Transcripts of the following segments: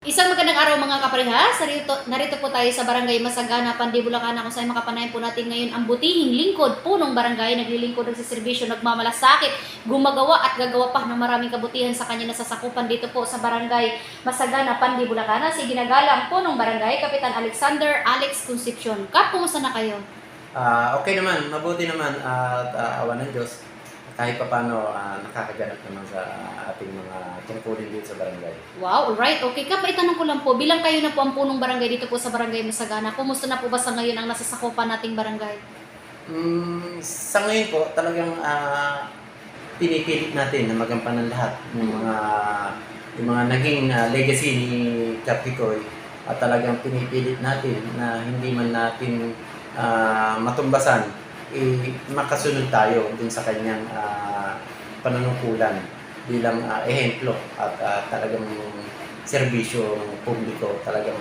Isang magandang araw mga kaparehas. Narito po tayo sa Barangay Masagana, Pandi, Bulacan, kung saan makapanayan po natin ngayon ang butihing lingkod punong barangay, naglilingkod, nagsiservisyo, nagmamalasakit, gumagawa at gagawa pa ng maraming kabutihan sa kanya nasasakupan dito po sa Barangay Masagana, Pandi, Bulacan. Si ginagalang punong barangay, Kapitan Alexander Alex Concepcion. Kap, kumusta na kayo? Okay naman, mabuti naman at awan ng Diyos. Kahit pa paano nakakaganap naman sa ating mga tungkulin dito sa barangay. Wow, alright. Okay, Kap, itanong ko lang po, bilang kayo na po ang punong barangay dito po sa Barangay Masagana, kumusta na po ba sa ngayon ang nasasakupan nating barangay? Sa ngayon po, talagang pinipilit natin na magampanan lahat ng yung mga naging legacy ni Kap Kikoy, at talagang pinipilit natin na hindi man natin matumbasan, makasunod tayo din sa kanyang panunungkulan bilang ehemplo at talagang serbisyo publiko, talagang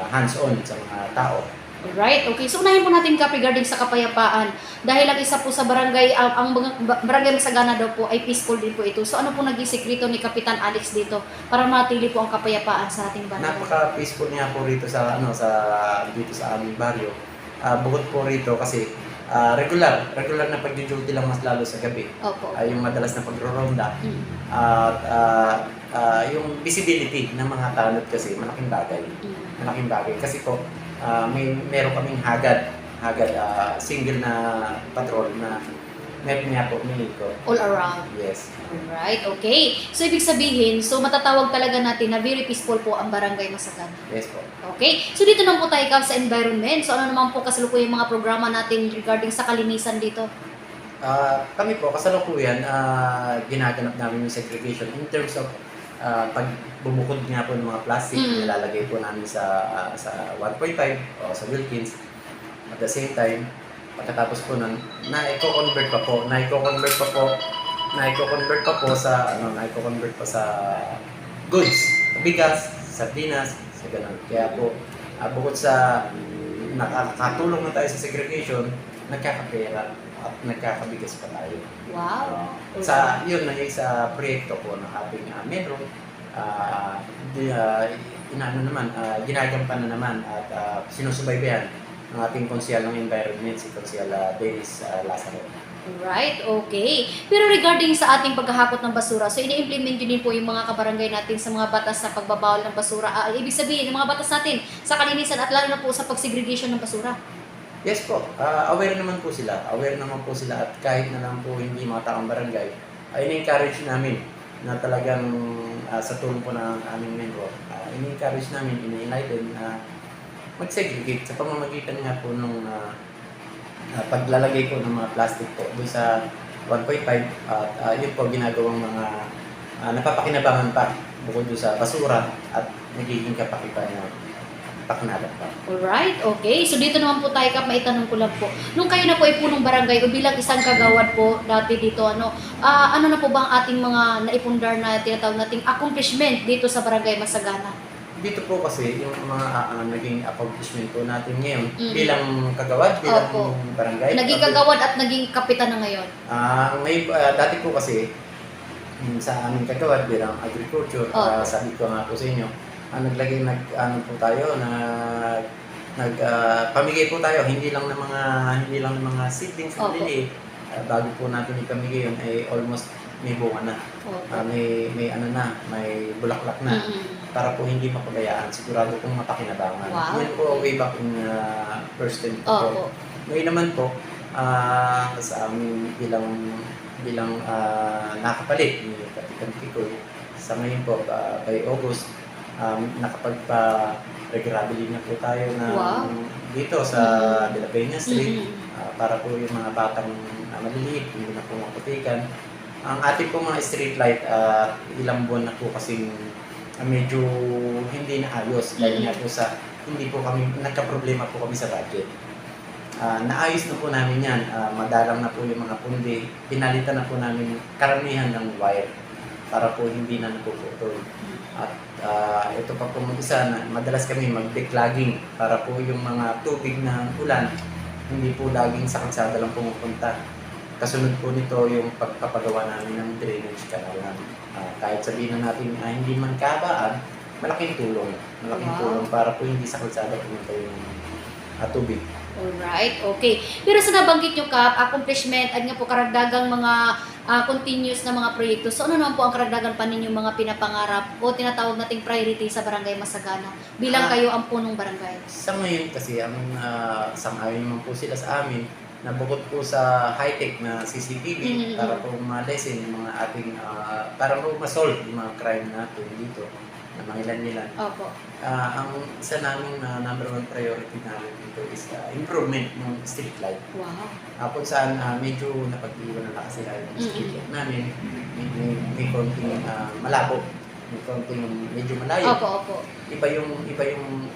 hands-on sa mga tao. Alright, okay. So unahin po natin Kap regarding sa kapayapaan. Dahil ang isa po sa barangay, ang Barangay Masagana daw po ay peaceful din po ito. So ano po naging sekreto ni Kapitan Alex dito para matili po ang kapayapaan sa ating barangay? Napaka-peaceful niya po rito sa dito sa aming baryo. Bukod po rito kasi regular na pag-duty lang, mas lalo sa gabi. Opo. Yung madalas na pagro-ronda. At yung visibility ng mga tanod kasi malaking bagay. Malaking bagay kasi po meron kaming hagad single na patrol na niya po miniko. All around. Yes. Alright, okay. So ibig sabihin, so matatawag talaga natin na very peaceful po ang Barangay Masagana. Yes po. Okay. So dito naman po tayo Kap sa environment. So ano naman po kasalukuyan yung mga programa natin regarding sa kalinisan dito? Kami po kasalukuyan ginaganap namin yung segregation in terms of pagbubukod nga po ng mga plastic, nilalagay po namin sa 1.5 o sa Wilkins. At the same time, pagkatapos po nun, na-eco-convert pa po sa goods, bigas, sardinas, sa ganun. Kaya po, bukod sa nakakatulong na tayo sa segregation, nagkakapera at nagkakabigas pa tayo. Wow. Yun na sa proyekto po ng ating metro, ginagampanan naman at sinusubaybayan ng ating konsyal ng environment, si Konsyal Dennis Lazaro. Alright, okay. Pero regarding sa ating paghahakot ng basura, so ini-implement yun din po yung mga kabarangay natin sa mga batas sa pagbabawal ng basura. Ibig sabihin, yung mga batas natin sa kalinisan at lalo na po sa pagsegregation ng basura. Yes po, aware naman po sila. At kahit na lang po hindi mga taong barangay, ay in-encourage namin na talagang sa tulong po ng aming membro, in-encourage namin, in-enlighten na mag-segregate sa pamamagitan nga po ng paglalagay po ng mga plastic po doon sa 1.5 at yun po ginagawang mga napapakinabangan pa bukod doon sa basura at nagiging kapakipan na pakinaban pa. Alright, okay. So dito naman po tayo Kap, maitanong ko lang po. Nung kayo na po ay punong barangay o bilang isang kagawad po dati dito, ano na po ba ang ating mga naipundar na tinatawag nating accomplishment dito sa Barangay Masagana? Dito po kasi yung mga naging accomplishment po natin ngayon bilang kagawad, bilang barangay. Naging kagawad at naging kapitan na ngayon. Dati po kasi sa aming kagawad bilang agriculture, sabi ko nga po sa inyo, pamigay po tayo, hindi lang ng mga seedlings na liliit. Bago po natin ipamigay yun ay almost may bunga na. May bulaklak na. Para po hindi mapabayaan, sigurado kong mapakinabangan. Wow. Yan po way back in first time po. Ngayon naman po, sa amin bilang nakapalit ni Kapitan Kikoy, sa ngayon po, by August, nakapagpa-regularly na po tayo dito sa De La Peña Street, para po yung mga batang maliliit, hindi na po maputikan. Ang ating po mga street light, ilang buwan na po kasing medyo hindi na ayos dahil nga po sa hindi po kami, nagka-problema po kami sa budget. Naayos na po namin yan, madalang na po yung mga pundi, pinalitan na po namin karamihan ng wire para po hindi na napuputol. At ito pa po mag-isa na madalas kami mag-declogging para po yung mga tubig na ulan hindi po laging sa kalsada lang pumupunta. Kasunod po nito yung pagpapagawa namin ng drainage canal. Kahit sabihin na natin hindi man kabaan, malaking tulong. Malaking Wow. tulong para po hindi sa kalsada pumunta yung tubig. Alright, okay. Pero sa nabanggit nyo, Kap, accomplishment at nga po karagdagang mga continuous na mga proyekto. So ano naman po ang karagdagan pa ninyong mga pinapangarap o tinatawag nating priority sa Barangay Masagana bilang kayo ang punong barangay? Sa ngayon kasi, ang sang-ayon naman po sila sa amin na bukod po sa high-tech na CCTV para po ma-lessen yung mga ating, para po ma-solve yung mga crime natin dito na mangilan-ilan. Opo. Ang isa naming number one priority namin dito is improvement ng street light. Wow. Kung saan medyo napag-iwan na kasi yung street light namin, may konting malabo, may konting medyo malayo. Opo. Iba yung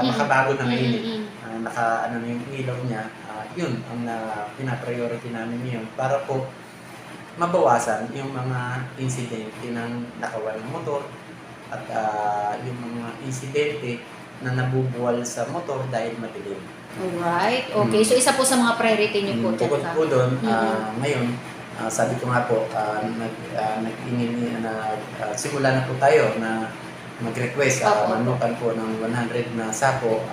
makabago na ngayon. Naka na yung ilaw niya, yun ang pina-priority namin ngayon para po mabawasan yung mga insidente ng nakawalang motor at yung mga insidente na nabubuwal sa motor dahil madilim. Alright, okay. So isa po sa mga priority niyo po. Bukod po doon, ngayon, sabi ko nga po, simula na po tayo na mag-request, manukan po ng 100 na sako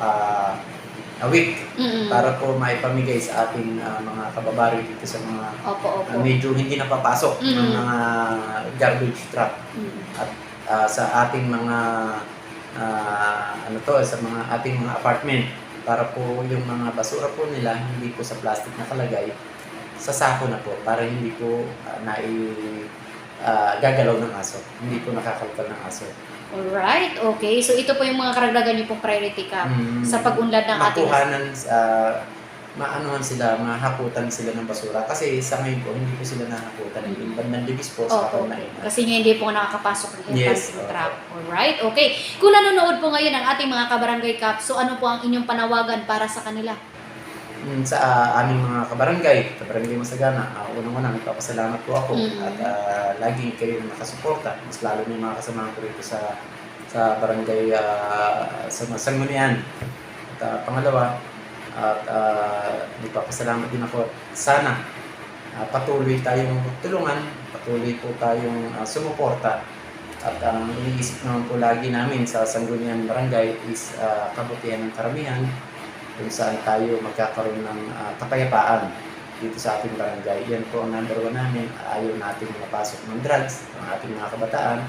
a week para po maipamigay sa ating mga kababayan dito sa mga medyo hindi napapasok ng mga garbage truck at sa ating mga sa mga ating mga apartment para po yung mga basura po nila hindi po sa plastic nakalagay, sa sako na po para hindi po gagalaw ng aso, hindi po nakakalkal ng aso. Alright, okay. So ito po yung mga karagdagan niyo pong priority, Kap, sa pag-unlad ng ating maanuhan sila, mahakutan sila ng basura. Kasi sa ngayon po, hindi po sila nahakutan. Yung bandang libis po sa Pagnaina. Kasi nga hindi po nakakapasok ng Yes, trap. Alright, okay. Kung nanonood po ngayon ang ating mga kabarangay, Kap, so ano po ang inyong panawagan para sa kanila? Sa aming mga kabarangay Masagana, unang-unang nagpapasalamat po ako at lagi kayo nakasuporta. Mas lalo na yung mga kasama ko rito sa barangay sa Sanggunian. At pangalawa, at nagpapasalamat din ako. Sana patuloy tayong tulungan, patuloy po tayong sumuporta. At ang iniisip naman po lagi namin sa Sanggunian Barangay is kabutihan ng karamihan kung saan tayo magkakaroon ng kapayapaan dito sa ating barangay. Yan po ang number one namin. Ayaw natin mapasok ng drugs ang ating mga kabataan.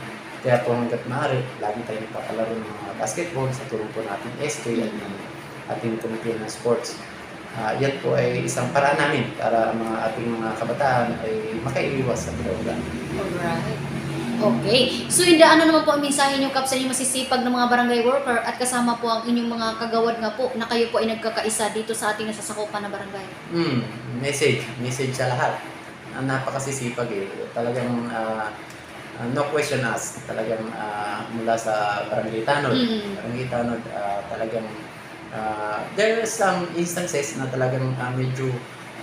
Kaya po hanggat maaari, lagi tayo nagpapalaro ng mga basketball sa tulong po natin SK at ng ating committee ng sports. Yan po ay isang paraan namin para ang ating mga kabataan ay makaiiwas sa droga. Alright. Okay. So ano naman po ang mensahe niyo, Kap, sa inyong masisipag ng mga barangay worker at kasama po ang inyong mga kagawad nga po na kayo po ay nagkakaisa dito sa ating nasasakupan na barangay? Message sa lahat. Napakasisipag Talagang no question asked. Talagang mula sa Barangay Tanod. Barangay Tanod talagang there are some instances na talagang medyo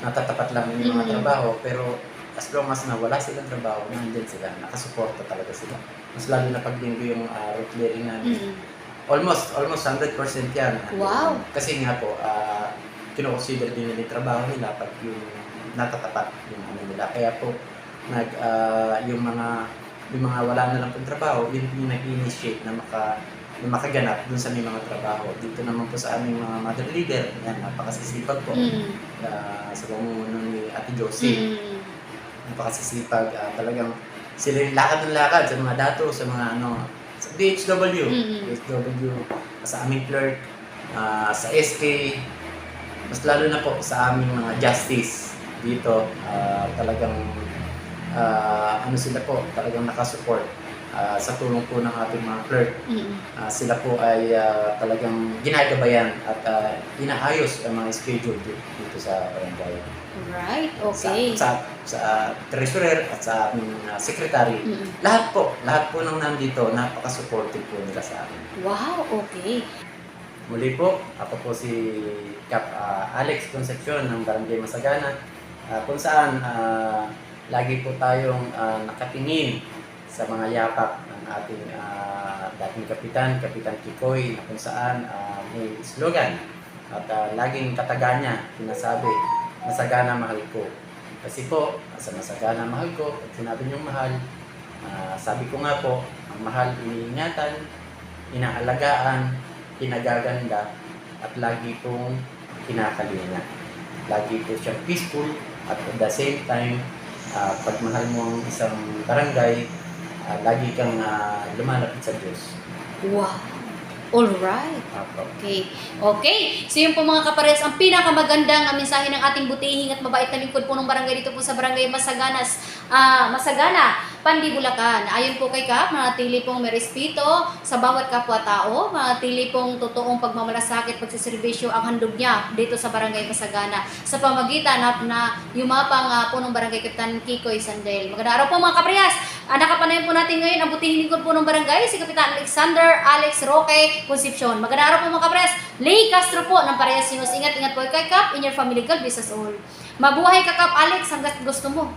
natatapat lang yung mga trabaho, pero as long as wala silang trabaho, nandyan sila, nakasuporta talaga sila. Mas lalo na pag linggo yung road clearing namin. Almost 100% yan. Wow! Kasi nga po, kino-consider din nila yung trabaho nila pag yung natatapat yung nila. Kaya po, yung mga wala na lang pong trabaho, yun yung nag-initiate na makaganap dun sa may mga trabaho. Dito naman po sa aming mga mother leader, yan, napakasisipag po. Sa pamumuno ni Ate Josie. Napakasisipag. Talagang sila yung lakad ng lakad sa mga dato, sa mga sa DHW. DHW, sa aming clerk, sa SK, mas lalo na po sa aming mga justice dito. Talagang sila po, talagang nakasupport. Sa tulong po ng ating mga clerk, sila po ay talagang ginagabayan at inaayos ang mga schedule dito sa barangay. Alright, okay. Sa treasurer at sa aming secretary, lahat po nang nandito, napaka-supportive po nila sa amin. Wow, okay. Muli po, ako po si Cap Alex Concepcion ng Barangay Masagana, kung saan lagi po tayong nakatingin sa mga yapak ng ating dating Kapitan Kikoy, na kung saan may slogan at laging kataga niya pinasabi, masagana mahal ko. Kasi po, sa masagana mahal ko, at sinabi niyong mahal, sabi ko nga po, ang mahal iniingatan, inaalagaan, pinagaganda, at lagi pong kinakalinga. Lagi po siyang peaceful at at the same time, pag mahal mo ang isang barangay, lagi kang lumalapit sa Diyos. Wow. Alright. Apo. Okay. Okay. So yun po mga kapares, ang pinakamagandang mensahe ng ating butihing at mabait na lingkod po ng barangay dito po sa Barangay Masagana, Pandi, Bulacan. Ayon po kay Kap, manatili pong may respeto sa bawat kapwa-tao, manatili pong totoong pagmamalasakit, pagsiservisyo ang handog niya dito sa Barangay Masagana sa pamagitan na yumapang po ng Barangay Kapitan Kikoy Sandel. Magandang araw po mga kaparehas. Nakapanayan po natin ngayon ang butihing lingkod po ng barangay, si Kapitan Alexander Alex Roque Concepcion. Magandang araw po mga kaparehas. Lay Castro po ng Parehas News. Ingat-ingat po kay Kap, in your family, God bless us all. Mabuhay ka Kap Alex hanggat gusto mo.